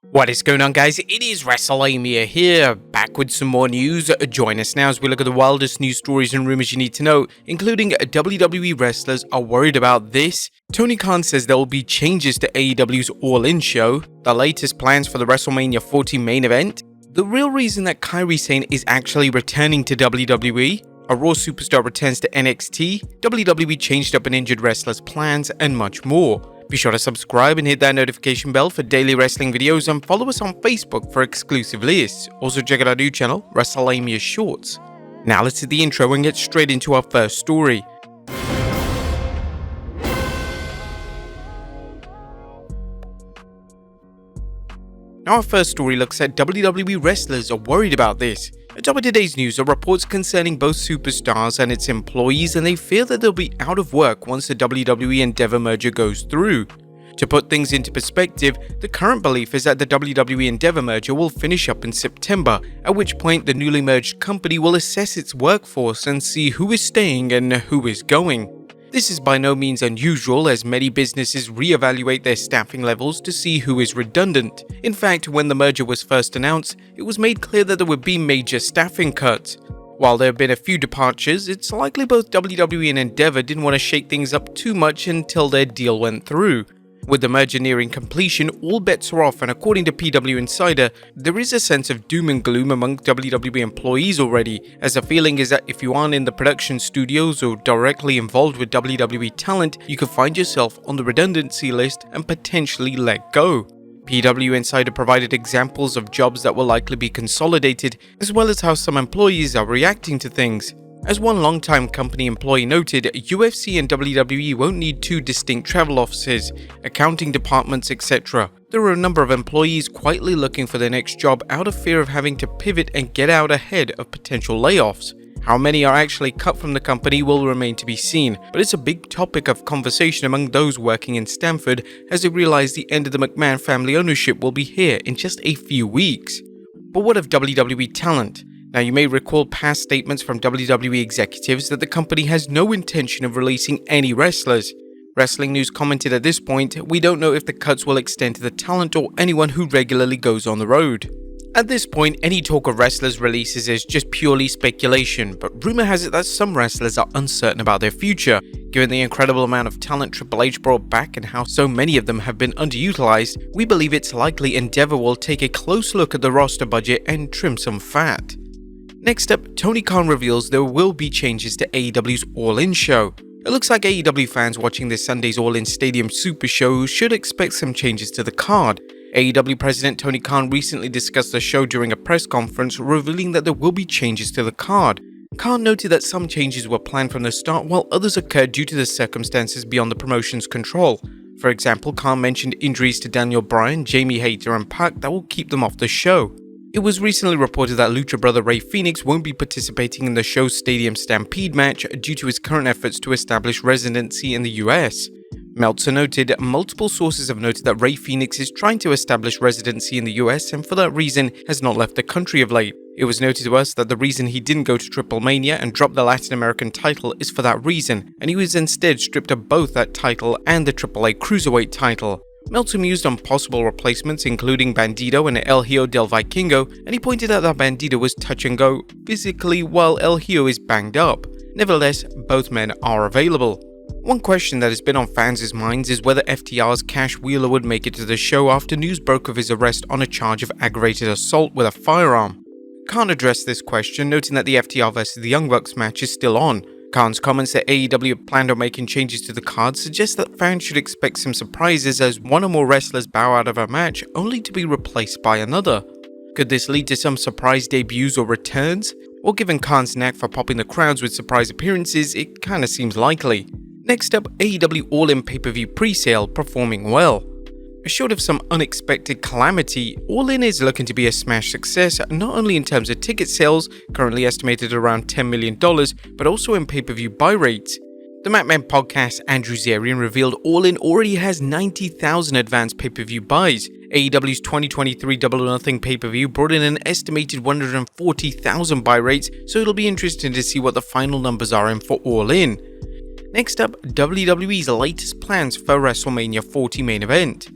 What is going on, guys? It is Wrestlelamia here, back with some more news. Join us now as we look at the wildest news stories and rumors you need to know, including WWE wrestlers are worried about this. Tony Khan says there will be changes to AEW's All In show, the latest plans for the WrestleMania 40 main event, the real reason that Kairi Sane is actually returning to WWE, a Raw superstar returns to NXT, WWE changed up an injured wrestler's plans, and much more. Be sure to subscribe and hit that notification bell for daily wrestling videos and follow us on Facebook for exclusive lists. Also check out our new channel, Wrestlelamia Shorts. Now let's hit the intro and get straight into our first story. Now our first story looks at WWE wrestlers are worried about this. Atop of today's news are reports concerning both superstars and its employees, and they fear that they'll be out of work once the WWE Endeavor merger goes through. To put things into perspective, the current belief is that the WWE Endeavor merger will finish up in September, at which point the newly merged company will assess its workforce and see who is staying and who is going. This is by no means unusual, as many businesses reevaluate their staffing levels to see who is redundant. In fact, when the merger was first announced, it was made clear that there would be major staffing cuts. While there have been a few departures, it's likely both WWE and Endeavor didn't want to shake things up too much until their deal went through. With the merger nearing completion, all bets are off, and according to PW Insider, there is a sense of doom and gloom among WWE employees already, as the feeling is that if you aren't in the production studios or directly involved with WWE talent, you could find yourself on the redundancy list and potentially let go. PW Insider provided examples of jobs that will likely be consolidated, as well as how some employees are reacting to things. As one longtime company employee noted, UFC and WWE won't need two distinct travel offices, accounting departments, etc. There are a number of employees quietly looking for their next job out of fear of having to pivot and get out ahead of potential layoffs. How many are actually cut from the company will remain to be seen, but it's a big topic of conversation among those working in Stamford as they realize the end of the McMahon family ownership will be here in just a few weeks. But what of WWE talent? Now, you may recall past statements from WWE executives that the company has no intention of releasing any wrestlers. Wrestling News commented at this point, "We don't know if the cuts will extend to the talent or anyone who regularly goes on the road." At this point, any talk of wrestlers' releases is just purely speculation, but rumor has it that some wrestlers are uncertain about their future. Given the incredible amount of talent Triple H brought back and how so many of them have been underutilized, we believe it's likely Endeavor will take a close look at the roster budget and trim some fat. Next up, Tony Khan reveals there will be changes to AEW's All In show. It looks like AEW fans watching this Sunday's All In Stadium Super Show should expect some changes to the card. AEW President Tony Khan recently discussed the show during a press conference, revealing that there will be changes to the card. Khan noted that some changes were planned from the start, while others occurred due to the circumstances beyond the promotion's control. For example, Khan mentioned injuries to Daniel Bryan, Jamie Hayter, and Pac that will keep them off the show. It was recently reported that Lucha brother Rey Fenix won't be participating in the show's Stadium Stampede match due to his current efforts to establish residency in the US. Meltzer noted, multiple sources have noted that Rey Fenix is trying to establish residency in the US and for that reason has not left the country of late. It was noted to us that the reason he didn't go to WrestleMania and drop the Latin American title is for that reason, and he was instead stripped of both that title and the AAA Cruiserweight title. Meltzer mused on possible replacements including Bandito and El Hijo del Vikingo, and he pointed out that Bandito was touch and go physically while El Hijo is banged up. Nevertheless, both men are available. One question that has been on fans' minds is whether FTR's Cash Wheeler would make it to the show after news broke of his arrest on a charge of aggravated assault with a firearm. Khan addressed this question, noting that the FTR vs. the Young Bucks match is still on. Khan's comments that AEW planned on making changes to the card suggest that fans should expect some surprises as one or more wrestlers bow out of a match only to be replaced by another. Could this lead to some surprise debuts or returns? Well, given Khan's knack for popping the crowds with surprise appearances, it kinda seems likely. Next up, AEW All In pay-per-view pre-sale performing well. Short of some unexpected calamity, All In is looking to be a smash success, not only in terms of ticket sales, currently estimated around $10 million, but also in pay-per-view buy rates. The MacMan podcast Andrew Zarian revealed All In already has 90,000 advanced pay-per-view buys. AEW's 2023 Double or Nothing pay-per-view brought in an estimated 140,000 buy rates, so it'll be interesting to see what the final numbers are in for All In. Next up, WWE's latest plans for WrestleMania 40 main event.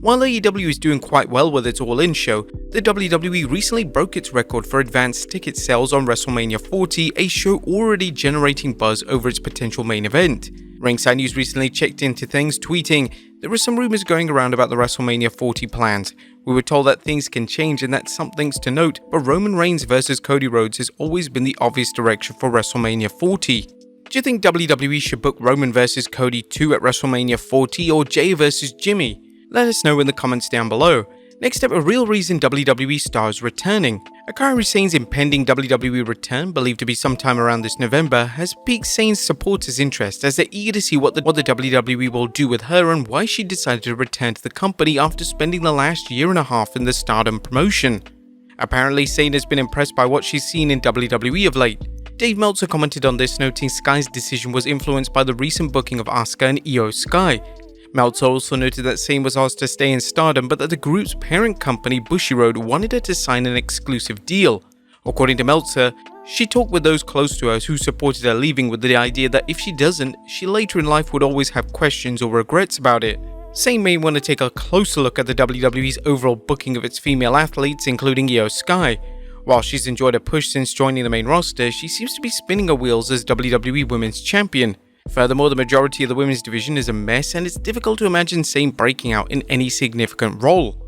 While AEW is doing quite well with its All In show, the WWE recently broke its record for advanced ticket sales on WrestleMania 40, a show already generating buzz over its potential main event. Ringside News recently checked into things, tweeting, "There were some rumors going around about the WrestleMania 40 plans. We were told that things can change and that some things to note, but Roman Reigns versus Cody Rhodes has always been the obvious direction for WrestleMania 40. Do you think WWE should book Roman versus Cody 2 at WrestleMania 40 or Jay versus Jimmy? Let us know in the comments down below." Next up, a real reason WWE stars returning. Akari Sane's impending WWE return, believed to be sometime around this November, has piqued Sane's supporters' interest as they're eager to see what the WWE will do with her and why she decided to return to the company after spending the last year and a half in the Stardom promotion. Apparently, Sane has been impressed by what she's seen in WWE of late. Dave Meltzer commented on this, noting Sky's decision was influenced by the recent booking of Asuka and Io Sky. Meltzer also noted that Sane was asked to stay in Stardom, but that the group's parent company, Bushiroad, wanted her to sign an exclusive deal. According to Meltzer, she talked with those close to her who supported her leaving with the idea that if she doesn't, she later in life would always have questions or regrets about it. Sane may want to take a closer look at the WWE's overall booking of its female athletes, including Io Sky. While she's enjoyed a push since joining the main roster, she seems to be spinning her wheels as WWE Women's Champion. Furthermore, the majority of the women's division is a mess, and it's difficult to imagine Sane breaking out in any significant role.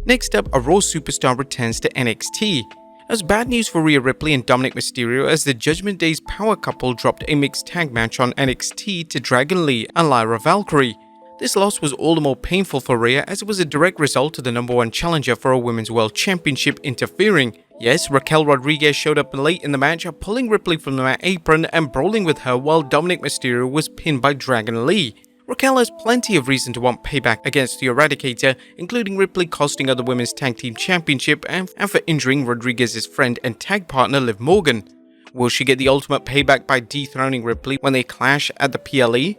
Next up, a Raw superstar returns to NXT. As bad news for Rhea Ripley and Dominic Mysterio as the Judgment Day's power couple dropped a mixed tag match on NXT to Dragon Lee and Lyra Valkyrie. This loss was all the more painful for Rhea as it was a direct result of the #1 challenger for a Women's World Championship interfering. Yes, Raquel Rodriguez showed up late in the match, pulling Ripley from the mat apron and brawling with her while Dominic Mysterio was pinned by Dragon Lee. Raquel has plenty of reason to want payback against the Eradicator, including Ripley costing her the Women's Tag Team Championship and for injuring Rodriguez's friend and tag partner Liv Morgan. Will she get the ultimate payback by dethroning Ripley when they clash at the PLE?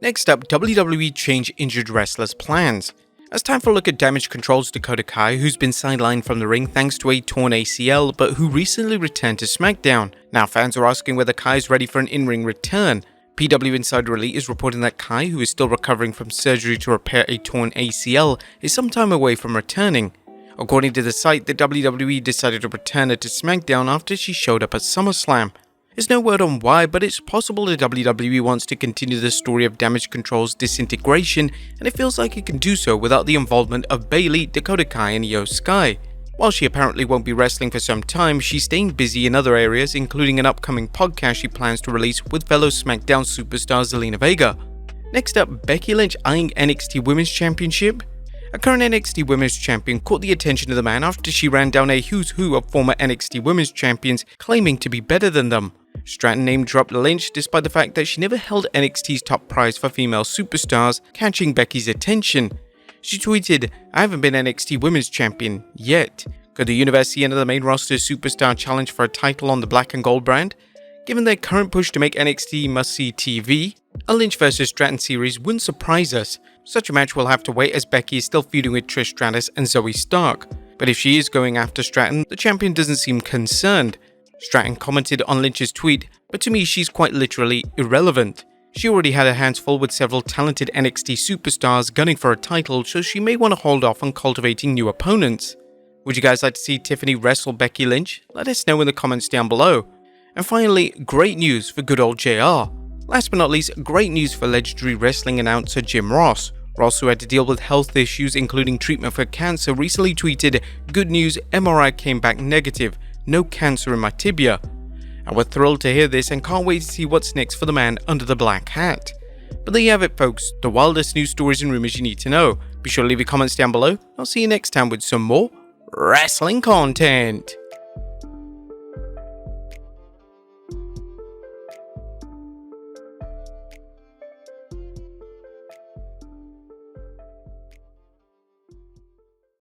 Next up, WWE change injured wrestlers' plans. It's time for a look at Damage Control's Dakota Kai, who's been sidelined from the ring thanks to a torn ACL, but who recently returned to SmackDown. Now fans are asking whether Kai is ready for an in-ring return. PW Insider Elite is reporting that Kai, who is still recovering from surgery to repair a torn ACL, is some time away from returning. According to the site, the WWE decided to return her to SmackDown after she showed up at SummerSlam. There's no word on why, but it's possible the WWE wants to continue the story of Damage Control's disintegration, and it feels like it can do so without the involvement of Bayley, Dakota Kai, and Io Sky. While she apparently won't be wrestling for some time, she's staying busy in other areas, including an upcoming podcast she plans to release with fellow SmackDown superstar Zelina Vega. Next up, Becky Lynch eyeing NXT Women's Championship. A current NXT Women's Champion caught the attention of the man after she ran down a who's who of former NXT Women's Champions, claiming to be better than them. Stratton name-dropped Lynch despite the fact that she never held NXT's top prize for female superstars, catching Becky's attention. She tweeted, "I haven't been NXT Women's Champion yet. Could the universe see another main roster superstar challenge for a title on the black and gold brand? Given their current push to make NXT must-see TV, a Lynch vs Stratton series wouldn't surprise us. Such a match will have to wait as Becky is still feuding with Trish Stratus and Zoe Stark. But if she is going after Stratton, the champion doesn't seem concerned." Stratton commented on Lynch's tweet, "But to me she's quite literally irrelevant. She already had her hands full with several talented NXT superstars gunning for a title, so she may want to hold off on cultivating new opponents." Would you guys like to see Tiffany wrestle Becky Lynch? Let us know in the comments down below. And finally, great news for good old JR. Last but not least, great news for legendary wrestling announcer Jim Ross. Ross, who had to deal with health issues including treatment for cancer, recently tweeted, "Good news, MRI came back negative. No cancer in my tibia." And we're thrilled to hear this and can't wait to see what's next for the man under the black hat. But there you have it, folks, the wildest news stories and rumors you need to know. Be sure to leave your comments down below. I'll see you next time with some more wrestling content.